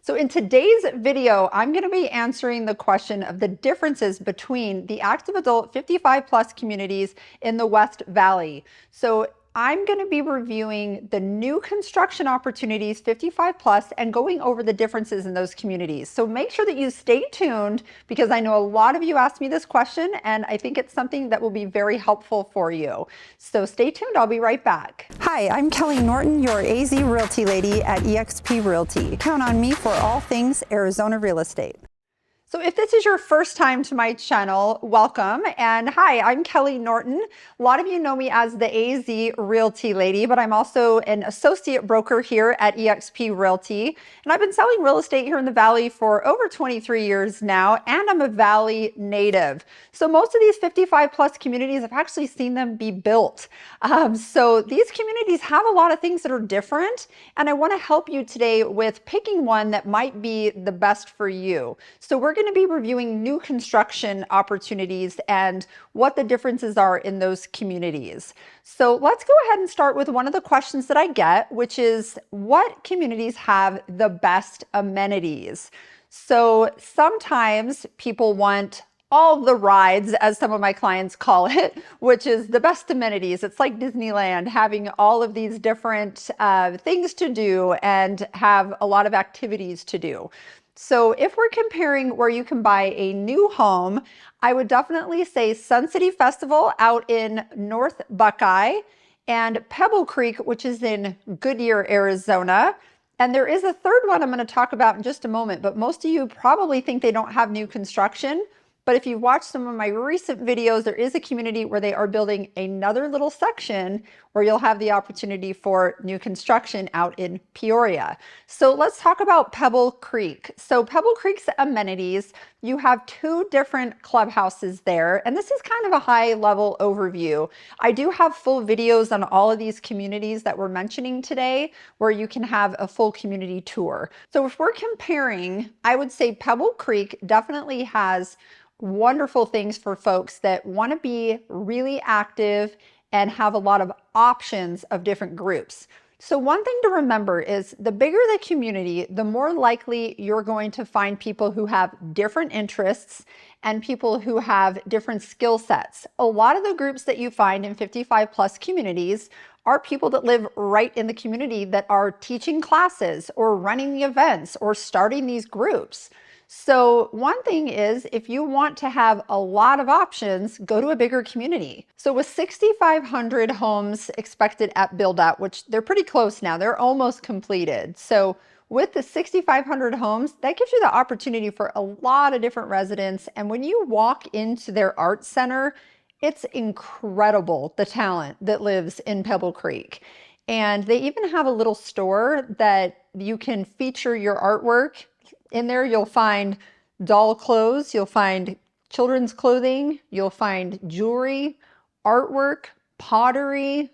So in today's video, I'm going to be answering the question of the differences between the active adult 55 plus communities in the West Valley. So I'm going to be reviewing the new construction opportunities 55 plus and going over the differences in those communities. So make sure that you stay tuned because I know a lot of you asked me this question and I think it's something that will be very helpful for you. So stay tuned, I'll be right back. Hi, I'm Kelley Norton, your AZ Realty lady at EXP Realty. Count on me for all things Arizona real estate. So if this is your first time to my channel, welcome. And hi, I'm Kelley Norton. A lot of you know me as the AZ Realty lady, but I'm also an associate broker here at EXP Realty. And I've been selling real estate here in the Valley for over 23 years now, and I'm a Valley native. So most of these 55 plus communities, I've actually seen them be built. So these communities have a lot of things that are different, and I want to help you today with picking one that might be the best for you. So we're going to be reviewing new construction opportunities and what the differences are in those communities. So let's go ahead and start with one of the questions that I get, which is what communities have the best amenities? So sometimes people want all the rides, as some of my clients call it, which is the best amenities. It's like Disneyland, having all of these different things to do and have a lot of activities to do. So if we're comparing where you can buy a new home, I would definitely say Sun City Festival out in North Buckeye and Pebble Creek, which is in Goodyear, Arizona. And there is a third one I'm going to talk about in just a moment, but most of you probably think they don't have new construction. But if you've watched some of my recent videos, there is a community where they are building another little section where you'll have the opportunity for new construction out in Peoria. So let's talk about Pebble Creek. So Pebble Creek's amenities, you have two different clubhouses there, and this is kind of a high level overview. I do have full videos on all of these communities that we're mentioning today where you can have a full community tour. So if we're comparing, I would say Pebble Creek definitely has wonderful things for folks that want to be really active and have a lot of options of different groups. So one thing to remember is the bigger the community, the more likely you're going to find people who have different interests and people who have different skill sets. A lot of the groups that you find in 55 plus communities are people that live right in the community that are teaching classes or running the events or starting these groups. So one thing is, if you want to have a lot of options, go to a bigger community. So with 6,500 homes expected at build out, which they're pretty close now, they're almost completed. So with the 6,500 homes, that gives you the opportunity for a lot of different residents. And when you walk into their art center, it's incredible, the talent that lives in Pebble Creek. And they even have a little store that you can feature your artwork. In there, you'll find doll clothes, you'll find children's clothing, you'll find jewelry, artwork, pottery,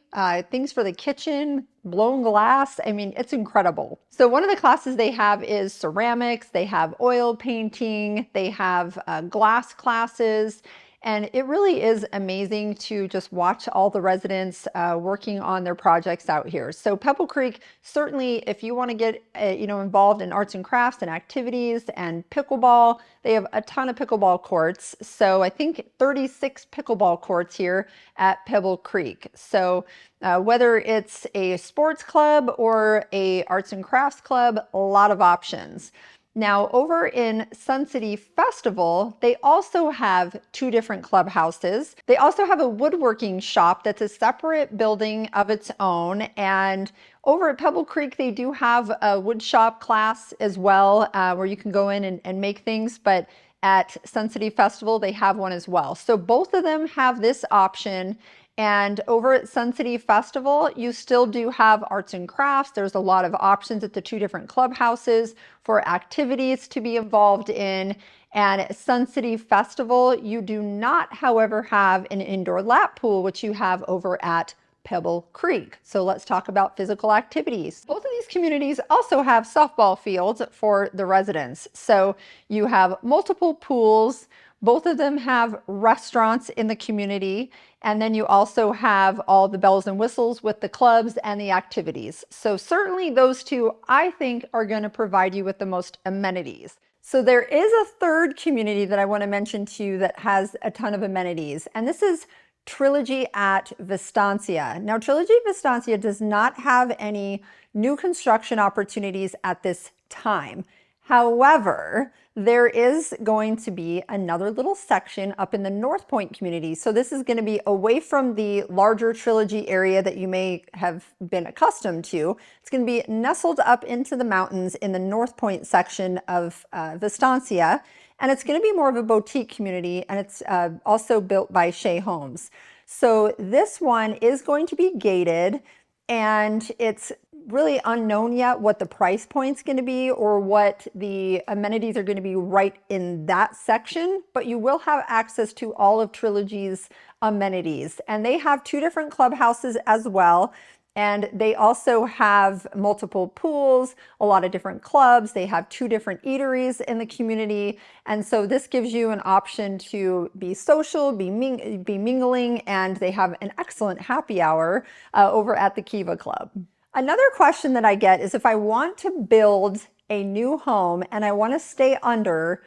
things for the kitchen, blown glass. I mean, it's incredible. So one of the classes they have is ceramics, they have oil painting, they have glass classes. And it really is amazing to just watch all the residents working on their projects out here. So Pebble Creek, certainly if you want to get involved in arts and crafts and activities and pickleball, they have a ton of pickleball courts. So I think 36 pickleball courts here at Pebble Creek. So whether it's a sports club or a arts and crafts club, a lot of options. Now, over in Sun City Festival, they also have two different clubhouses. They also have a woodworking shop that's a separate building of its own. And over at Pebble Creek, they do have a wood shop class as well, where you can go in and make things. But at Sun City Festival, they have one as well. So both of them have this option. And over at Sun City Festival, you still do have arts and crafts. There's a lot of options at the two different clubhouses for activities to be involved in. And at Sun City Festival, you do not, however, have an indoor lap pool, which you have over at Pebble Creek. So let's talk about physical activities. Both of these communities also have softball fields for the residents. So you have multiple pools, Both of them have restaurants in the community, and then you also have all the bells and whistles with the clubs and the activities. So certainly those two, I think, are going to provide you with the most amenities. So there is a third community that I want to mention to you that has a ton of amenities, and this is Trilogy at Vistancia. Now, Trilogy Vistancia does not have any new construction opportunities at this time. However, there is going to be another little section up in the North Point community. So this is going to be away from the larger Trilogy area that you may have been accustomed to. It's going to be nestled up into the mountains in the North Point section of Vistancia. And it's going to be more of a boutique community, and it's also built by Shea Homes. So this one is going to be gated, and it's really unknown yet what the price point's going to be or what the amenities are going to be right in that section, but you will have access to all of Trilogy's amenities. And they have 2 different clubhouses as well. And they also have multiple pools, a lot of different clubs. They have 2 different eateries in the community. And so this gives you an option to be social, be mingling, and they have an excellent happy hour over at the Kiva Club. Another question that I get is if I want to build a new home and I want to stay under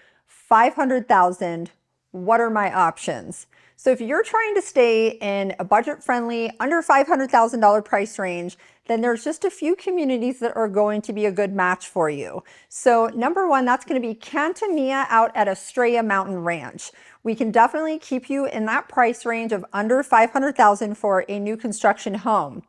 $500,000, what are my options? So if you're trying to stay in a budget-friendly, under $500,000 price range, then there's just a few communities that are going to be a good match for you. So number one, that's going to be Cantamia out at Estrella Mountain Ranch. We can definitely keep you in that price range of under $500,000 for a new construction home.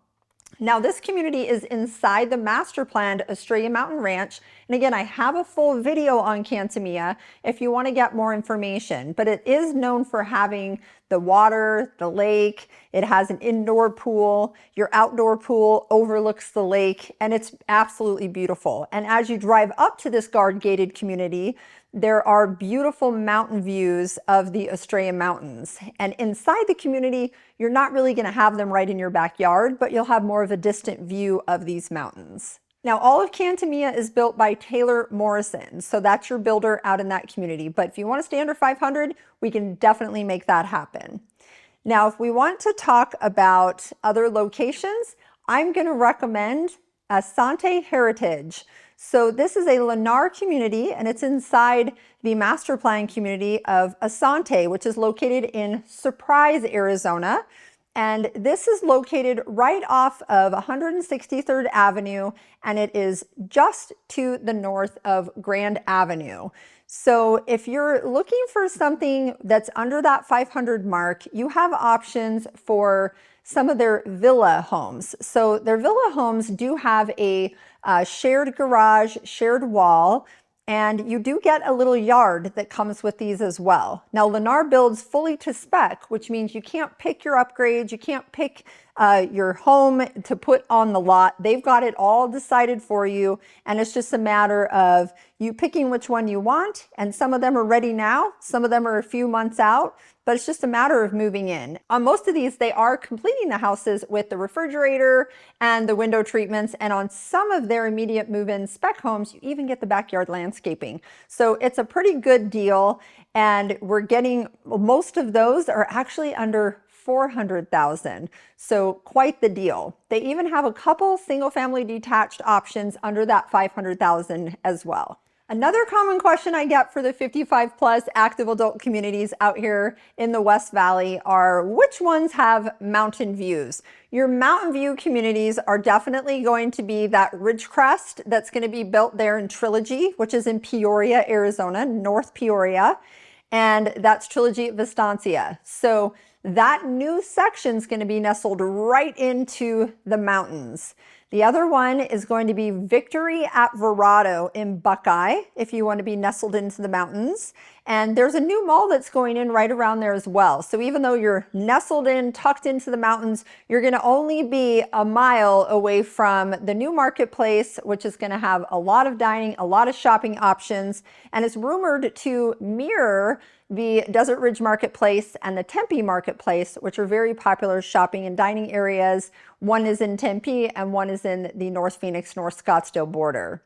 Now, this community is inside the master planned Estrella Mountain Ranch. And again, I have a full video on Cantamia if you want to get more information, but it is known for having the water, the lake. It has an indoor pool. Your outdoor pool overlooks the lake, and it's absolutely beautiful. And as you drive up to this guard-gated community, there are beautiful mountain views of the Estrella Mountains. And inside the community, you're not really going to have them right in your backyard, but you'll have more of a distant view of these mountains. Now, all of Cantamia is built by Taylor Morrison, so that's your builder out in that community. But if you want to stay under 500, we can definitely make that happen. Now, if we want to talk about other locations, I'm going to recommend Asante Heritage. So this is a Lennar community, and it's inside the master plan community of Asante, which is located in Surprise, Arizona. And this is located right off of 163rd Avenue, and it is just to the north of Grand Avenue. So if you're looking for something that's under that 500 mark, you have options for some of their villa homes. So their villa homes do have a shared garage, shared wall, and you do get a little yard that comes with these as well. Now, Lennar builds fully to spec, which means you can't pick your upgrades, you can't pick your home to put on the lot. They've got it all decided for you, and it's just a matter of you picking which one you want, and some of them are ready now, some of them are a few months out, but it's just a matter of moving in. On most of these, they are completing the houses with the refrigerator and the window treatments, and on some of their immediate move-in spec homes, you even get the backyard landscaping. So it's a pretty good deal, and we're getting, most of those are actually under $400,000. So quite the deal. They even have a couple single-family detached options under that $500,000 as well. Another common question I get for the 55 plus active adult communities out here in the West Valley are which ones have mountain views? Your mountain view communities are definitely going to be that Ridgecrest that's going to be built there in Trilogy, which is in Peoria, Arizona, North Peoria, and that's Trilogy at Vistancia. So that new section is going to be nestled right into the mountains. The other one is going to be Victory at Verrado in Buckeye, if you want to be nestled into the mountains. And there's a new mall that's going in right around there as well. So even though you're nestled in, tucked into the mountains, you're going to only be a mile away from the new marketplace, which is going to have a lot of dining, a lot of shopping options. And it's rumored to mirror the Desert Ridge Marketplace and the Tempe Marketplace, which are very popular shopping and dining areas. One is in Tempe and one is in the North Phoenix, North Scottsdale border.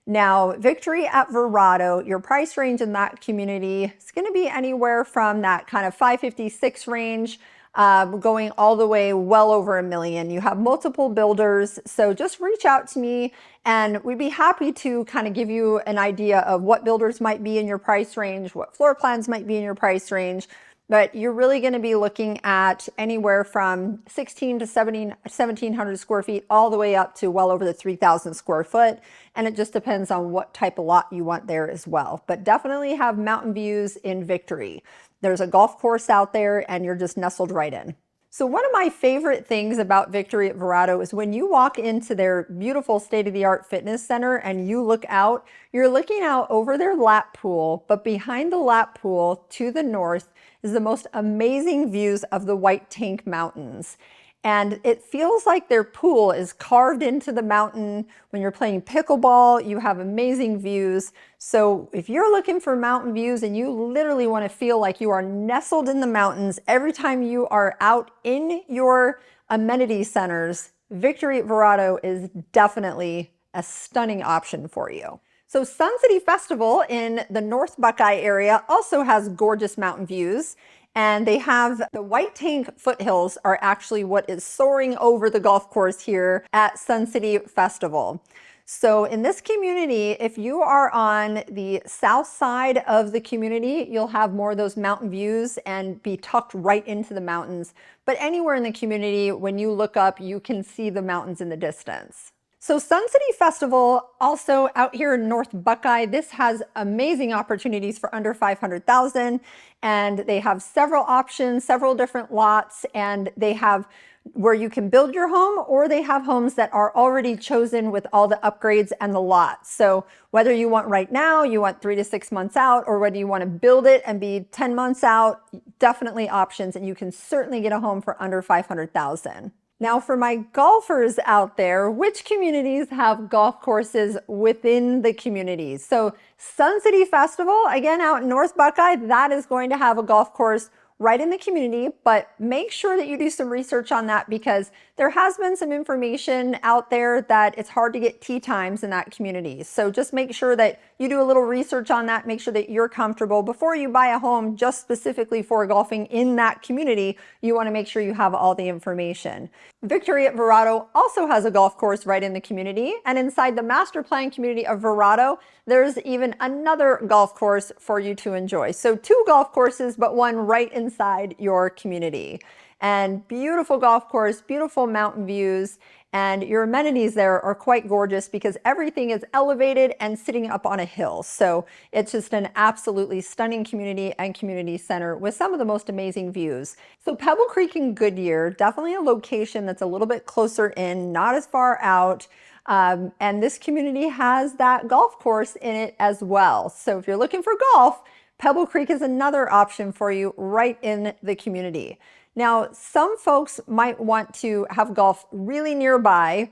Now, Victory at Verrado, your price range in that community is going to be anywhere from that kind of 556 range, going all the way well over $1 million. You have multiple builders, so just reach out to me and we'd be happy to kind of give you an idea of what builders might be in your price range, what floor plans might be in your price range. But you're really going to be looking at anywhere from 16 to 1,700 square feet all the way up to well over the 3,000 square foot. And it just depends on what type of lot you want there as well. But definitely have mountain views in Victory. There's a golf course out there and you're just nestled right in. So one of my favorite things about Victory at Verrado is when you walk into their beautiful state-of-the-art fitness center and you look out, you're looking out over their lap pool, but behind the lap pool to the north is the most amazing views of the White Tank Mountains. And it feels like their pool is carved into the mountain. When you're playing pickleball, you have amazing views. So if you're looking for mountain views and you literally want to feel like you are nestled in the mountains every time you are out in your amenity centers, Victory at Verrado is definitely a stunning option for you. So Sun City Festival in the North Buckeye area also has gorgeous mountain views. And they have the White Tank foothills are actually what is soaring over the golf course here at Sun City Festival. So in this community, if you are on the south side of the community, you'll have more of those mountain views and be tucked right into the mountains. But anywhere in the community, when you look up, you can see the mountains in the distance. So Sun City Festival, also out here in North Buckeye, this has amazing opportunities for under $500,000, and they have several options, several different lots, and they have where you can build your home, or they have homes that are already chosen with all the upgrades and the lots. So whether you want right now, you want 3 to 6 months out, or whether you want to build it and be 10 months out, definitely options, and you can certainly get a home for under $500,000. Now for my golfers out there, which communities have golf courses within the communities? So Sun City Festival, again out in North Buckeye, that is going to have a golf course right in the community, but make sure that you do some research on that because there has been some information out there that it's hard to get tee times in that community. So just make sure that you do a little research on that, make sure that you're comfortable. Before you buy a home just specifically for golfing in that community, you want to make sure you have all the information. Victory at Verrado also has a golf course right in the community, and inside the master plan community of Verrado, there's even another golf course for you to enjoy. So 2 golf courses, but one right inside your community. And beautiful golf course, beautiful mountain views, and your amenities there are quite gorgeous because everything is elevated and sitting up on a hill. So it's just an absolutely stunning community and community center with some of the most amazing views. So Pebble Creek in Goodyear, definitely a location that's a little bit closer in, not as far out. And this community has that golf course in it as well. So if you're looking for golf, Pebble Creek is another option for you right in the community. Now, some folks might want to have golf really nearby,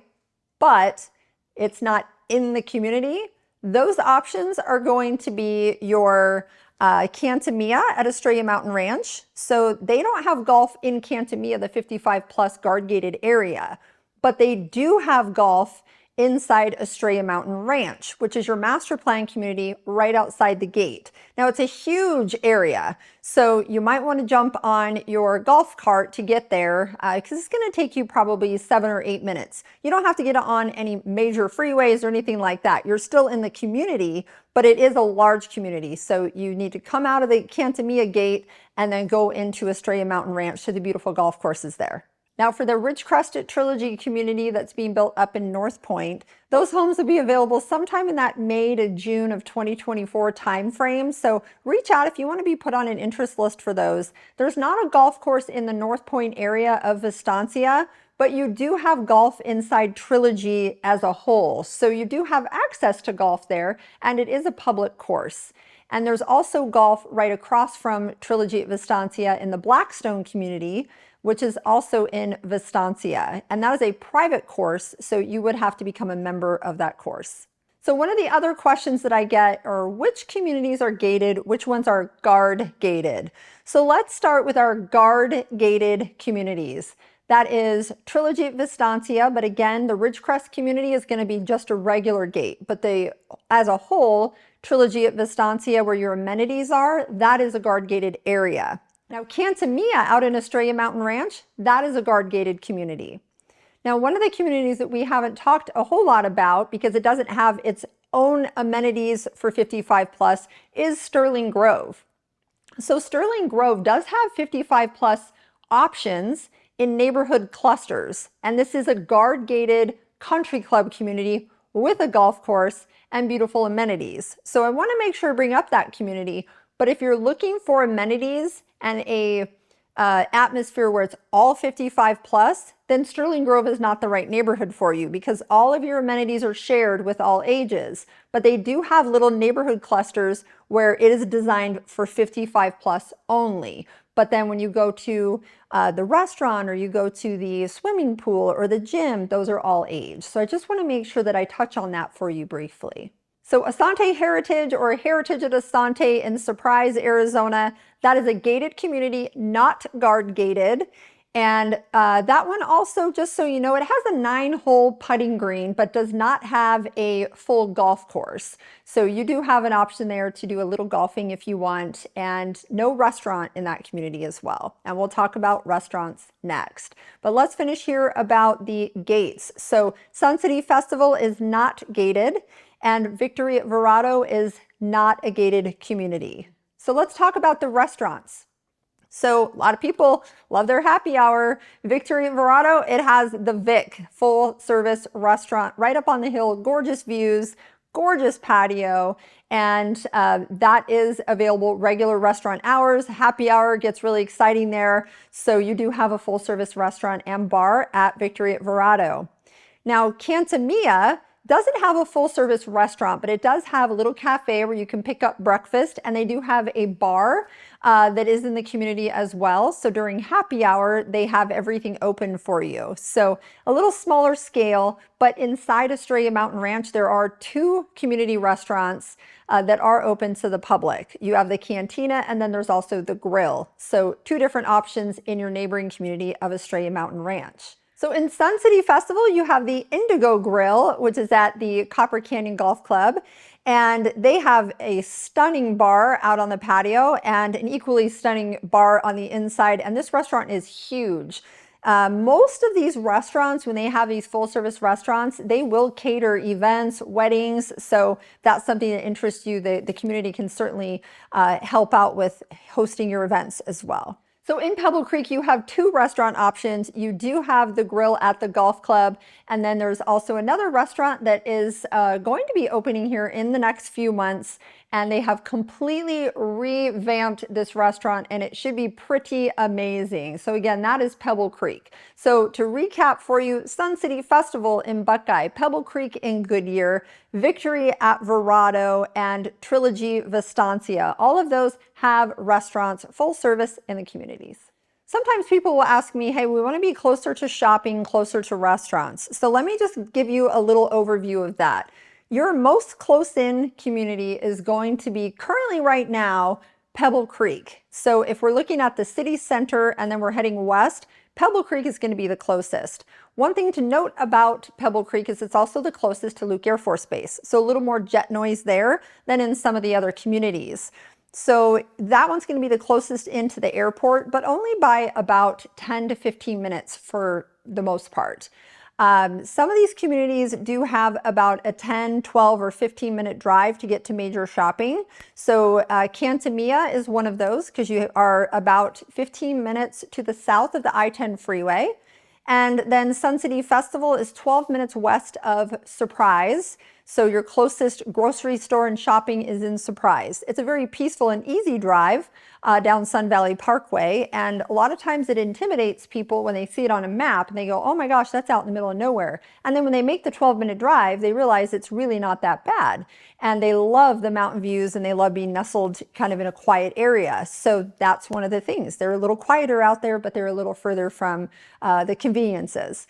but it's not in the community. Those options are going to be your Cantamia at Estrella Mountain Ranch. So they don't have golf in Cantamia, the 55 plus guard gated area, but they do have golf inside Estrella Mountain Ranch, which is your master plan community right outside the gate. Now it's a huge area, so you might want to jump on your golf cart to get there because it's going to take you probably 7 or 8 minutes. You don't have to get on any major freeways or anything like that. You're still in the community, but it is a large community, so you need to come out of the Cantamia gate and then go into Estrella Mountain Ranch to the beautiful golf courses there. Now for the Ridgecrest Trilogy community that's being built up in North Point, those homes will be available sometime in that May to June of 2024 timeframe. So reach out if you want to be put on an interest list for those. There's not a golf course in the North Point area of Vistancia, but you do have golf inside Trilogy as a whole. So you do have access to golf there, and it is a public course. And there's also golf right across from Trilogy at Vistancia in the Blackstone community, which is also in Vistancia. And that is a private course, so you would have to become a member of that course. So one of the other questions that I get are which communities are gated, which ones are guard gated? So let's start with our guard gated communities. That is Trilogy at Vistancia, but again, the Ridgecrest community is going to be just a regular gate, but as a whole, Trilogy at Vistancia, where your amenities are, that is a guard-gated area. Now, Cantamia out in Estrella Mountain Ranch, that is a guard-gated community. Now, one of the communities that we haven't talked a whole lot about because it doesn't have its own amenities for 55 plus is Sterling Grove. So Sterling Grove does have 55 plus options in neighborhood clusters, and this is a guard-gated country club community with a golf course and beautiful amenities. So I want to make sure to bring up that community, but if you're looking for amenities and a atmosphere where it's all 55 plus, then Sterling Grove is not the right neighborhood for you because all of your amenities are shared with all ages, but they do have little neighborhood clusters where it is designed for 55 plus only. But then when you go to the restaurant or you go to the swimming pool or the gym, those are all age. So I just want to make sure that I touch on that for you briefly. So Asante Heritage or Heritage at Asante in Surprise, Arizona, that is a gated community, not guard gated. And that one also, just so you know, it has a 9-hole putting green, but does not have a full golf course. So you do have an option there to do a little golfing if you want, and no restaurant in that community as well. And we'll talk about restaurants next. But let's finish here about the gates. So Sun City Festival is not gated, and Victory at Verrado is not a gated community. So let's talk about the restaurants. So a lot of people love their happy hour. Victory at Verrado, it has the Vic full service restaurant right up on the hill, gorgeous views, gorgeous patio, and that is available regular restaurant hours. Happy hour gets really exciting there. So you do have a full service restaurant and bar at Victory at Verrado. Now, Cantamia doesn't have a full service restaurant, but it does have a little cafe where you can pick up breakfast, and they do have a bar that is in the community as well. So during happy hour, they have everything open for you. So a little smaller scale, but inside Estrella Mountain Ranch, there are 2 community restaurants that are open to the public. You have the Cantina, and then there's also the Grill. So 2 different options in your neighboring community of Estrella Mountain Ranch. So in Sun City Festival, you have the Indigo Grill, which is at the Copper Canyon Golf Club. And they have a stunning bar out on the patio and an equally stunning bar on the inside. And this restaurant is huge. Most of these restaurants, when they have these full service restaurants, they will cater events, weddings. So if that's something that interests you, the community can certainly help out with hosting your events as well. So in Pebble Creek, you have 2 restaurant options. You do have the Grill at the golf club, and then there's also another restaurant that is going to be opening here in the next few months, and they have completely revamped this restaurant, and it should be pretty amazing. So again, that is Pebble Creek. So to recap for you, Sun City Festival in Buckeye, Pebble Creek in Goodyear, Victory at Verrado, and Trilogy Vistancia. All of those have restaurants full service in the communities. Sometimes people will ask me, hey, we want to be closer to shopping, closer to restaurants. So let me just give you a little overview of that. Your most close-in community is going to be currently right now Pebble Creek. So if we're looking at the city center and then we're heading west, Pebble Creek is going to be the closest. One thing to note about Pebble Creek is it's also the closest to Luke Air Force Base. So a little more jet noise there than in some of the other communities. So that one's going to be the closest into the airport, but only by about 10 to 15 minutes for the most part. Some of these communities do have about a 10, 12, or 15-minute drive to get to major shopping. So Cantamia is one of those because you are about 15 minutes to the south of the I-10 freeway. And then Sun City Festival is 12 minutes west of Surprise. So your closest grocery store and shopping is in Surprise. It's a very peaceful and easy drive down Sun Valley Parkway. And a lot of times it intimidates people when they see it on a map and they go, oh my gosh, that's out in the middle of nowhere. And then when they make the 12-minute drive, they realize it's really not that bad. And they love the mountain views and they love being nestled kind of in a quiet area. So that's one of the things. They're a little quieter out there, but they're a little further from the conveniences.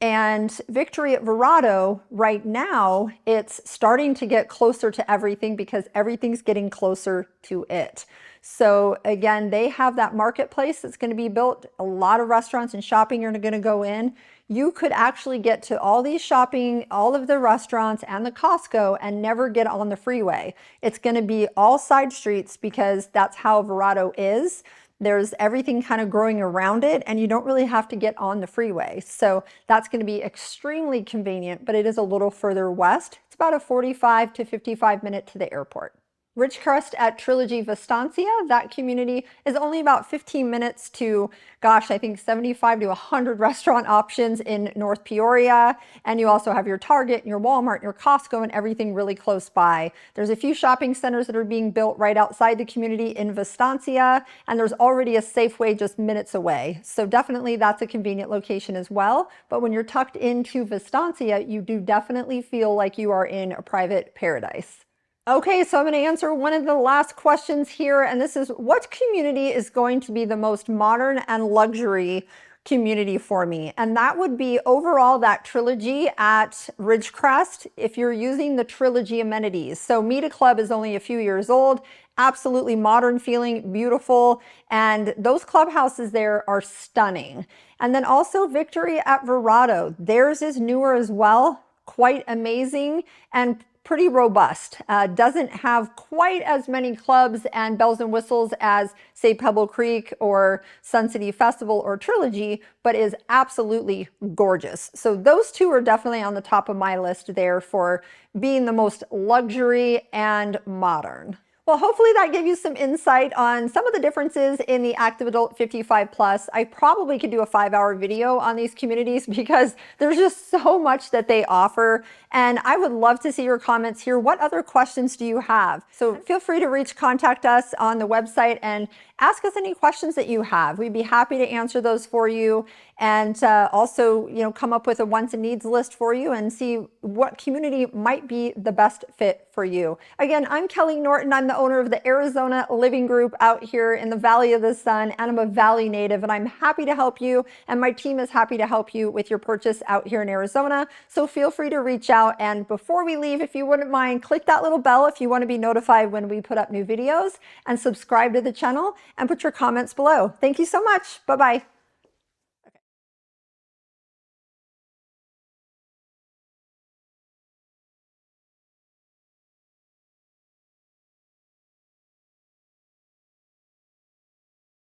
And Victory at Verrado, right now, it's starting to get closer to everything because everything's getting closer to it. So again, they have that marketplace that's going to be built. A lot of restaurants and shopping are going to go in. You could actually get to all these shopping, all of the restaurants and the Costco and never get on the freeway. It's going to be all side streets because that's how Verrado is. There's everything kind of growing around it and you don't really have to get on the freeway. So that's going to be extremely convenient, but it is a little further west. It's about a 45 to 55 minute to the airport. Ridgecrest at Trilogy Vistancia, that community is only about 15 minutes to, gosh, I think 75 to 100 restaurant options in North Peoria. And you also have your Target, and your Walmart, and your Costco, and everything really close by. There's a few shopping centers that are being built right outside the community in Vistancia, and there's already a Safeway just minutes away. So definitely that's a convenient location as well. But when you're tucked into Vistancia, you do definitely feel like you are in a private paradise. Okay, so I'm going to answer one of the last questions here, and this is, what community is going to be the most modern and luxury community for me? And that would be overall that Trilogy at Ridgecrest if you're using the Trilogy amenities. So Meet a Club is only a few years old, absolutely modern feeling, beautiful, and those clubhouses there are stunning. And then also Victory at Verrado, theirs is newer as well, quite amazing and pretty robust. Doesn't have quite as many clubs and bells and whistles as, say, Pebble Creek or Sun City Festival or Trilogy, but is absolutely gorgeous. So those two are definitely on the top of my list there for being the most luxury and modern. Well, hopefully that gave you some insight on some of the differences in the active adult 55 plus. I probably could do a 5-hour video on these communities because there's just so much that they offer. And I would love to see your comments here. What other questions do you have? So feel free to contact us on the website and ask us any questions that you have. We'd be happy to answer those for you, and also, come up with a wants and needs list for you and see what community might be the best fit for you. Again, I'm Kelley Norton. I'm the owner of the Arizona Living Group out here in the Valley of the Sun, and I'm a Valley native, and I'm happy to help you, and my team is happy to help you with your purchase out here in Arizona. So feel free to reach out, and before we leave, if you wouldn't mind, click that little bell if you want to be notified when we put up new videos, and subscribe to the channel and put your comments below. Thank you so much. Bye-bye.